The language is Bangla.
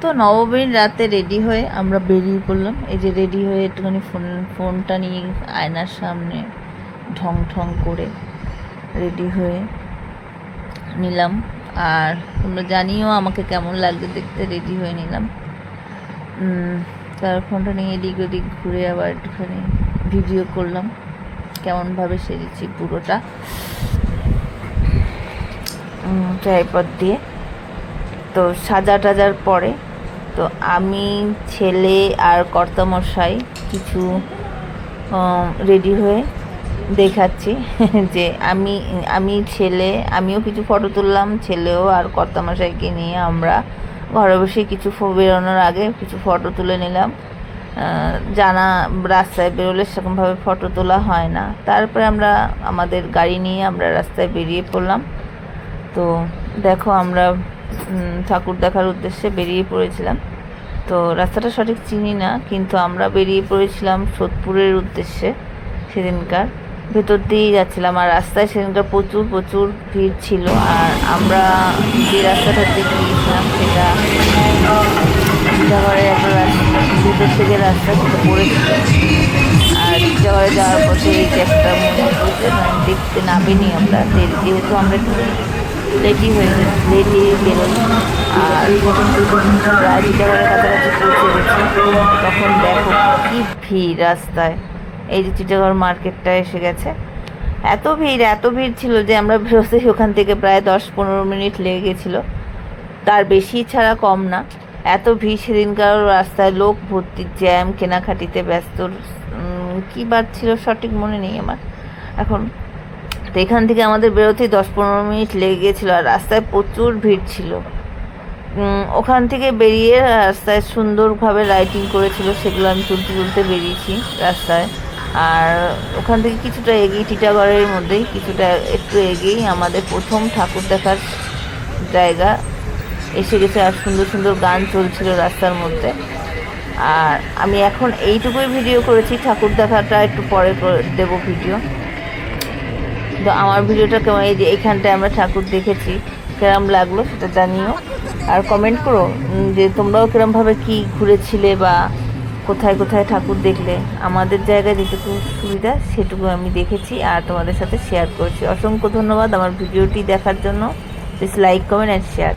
তো নবমীর রাতে রেডি হয়ে আমরা বেরিয়ে পড়লাম। এই যে রেডি হয়ে একটুখানি ফোনটা নিয়ে আয়নার সামনে ঢং ঢং করে রেডি হয়ে নিলাম। আর তোমরা জানিও আমাকে কেমন লাগছে দেখতে, রেডি হয়ে নিলাম। তার ফোনটা নিয়ে এদিক ওদিক ঘুরে আবার একটুখানি ভিডিও করলাম কেমনভাবে সেরেছি পুরোটা ট্রাইপড দিয়ে। তো সাজা টাজার পরে তো আমি, ছেলে আর কর্তামশাই কিছু রেডি হয়ে দেখাচ্ছি যে আমি ছেলে, আমিও কিছু ফটো তুললাম, ছেলেও আর কর্তামশাইকে নিয়ে আমরা ঘরে বসে কিছু বেরোনোর আগে কিছু ফটো তুলে নিলাম। জানা রাস্তায় বেরোলে সেরকমভাবে ফটো তোলা হয় না। তারপরে আমরা আমাদের গাড়ি নিয়ে আমরা রাস্তায় বেরিয়ে পড়লাম। তো দেখো আমরা ঠাকুর দেখার উদ্দেশ্যে বেরিয়ে পড়েছিলাম। তো রাস্তাটা সঠিক চিনি না, কিন্তু আমরা বেরিয়ে পড়েছিলাম সোদপুরের উদ্দেশ্যে। সেদিনকার ভেতর দিয়েই যাচ্ছিলাম, আর রাস্তায় সেদিনকার প্রচুর প্রচুর ভিড় ছিল। আর আমরা যে রাস্তাটা দিয়ে গিয়েছিলাম সেটা টিটাগড়ের একটা রাস্তা, ভেতর থেকে রাস্তা সেটা পড়েছিল। আর টিটাগড়ে যাওয়ার পথে এই যে একটা মন্দির রয়েছে, দেখতে নামিনি আমরা, যেহেতু আমরা একটু লেটই বেরোই। আর প্রায় টিটাগড়ের কাছাকাছি পৌঁছে গেছি, তখন দেখো কি ভিড় রাস্তায়। এই যে টিটাগড় মার্কেটটা এসে গেছে। এত ভিড় ছিল যে আমরা বেরোতে ওখান থেকে প্রায় 10-15 মিনিট লেগে গেছিলো, তার বেশি ছাড়া কম না। এত ভিড় সেদিনকার রাস্তায়, লোক ভর্তি, জ্যাম, কেনাকাটিতে ব্যস্ত। কী বার ছিল সঠিক মনে নেই আমার এখন। তো এখান থেকে আমাদের বেরোতেই 10-15 মিনিট লেগে গিয়েছিলো, আর রাস্তায় প্রচুর ভিড় ছিল। ওখান থেকে বেরিয়ে রাস্তায় সুন্দরভাবে লাইটিং করেছিল, সেগুলো আমি তুলতে বেরিয়েছি রাস্তায়। আর ওখান থেকে কিছুটা এগিয়ে, টিটাগড়ের মধ্যেই কিছুটা একটু এগিয়েই আমাদের প্রথম ঠাকুর দেখার জায়গা এসে গেছে। আর সুন্দর সুন্দর গান চলছিল রাস্তার মধ্যে। আর আমি এখন এইটুকুই ভিডিও করেছি, ঠাকুর দেখাটা একটু পরে দেবো ভিডিও। তো আমার ভিডিওটা কেমন, এই যে এইখানটায় আমরা ঠাকুর দেখেছি, কেরম লাগলো সেটা জানিও। আর কমেন্ট করো যে তোমরাও কিরমভাবে কি ঘুরেছিলে বা কোথায় কোথায় ঠাকুর দেখলে। আমাদের জায়গায় যেটুকু সুবিধা সেটুকু আমি দেখেছি আর তোমাদের সাথে শেয়ার করেছি। অসংখ্য ধন্যবাদ আমার ভিডিওটি দেখার জন্য। Please like, comment and share.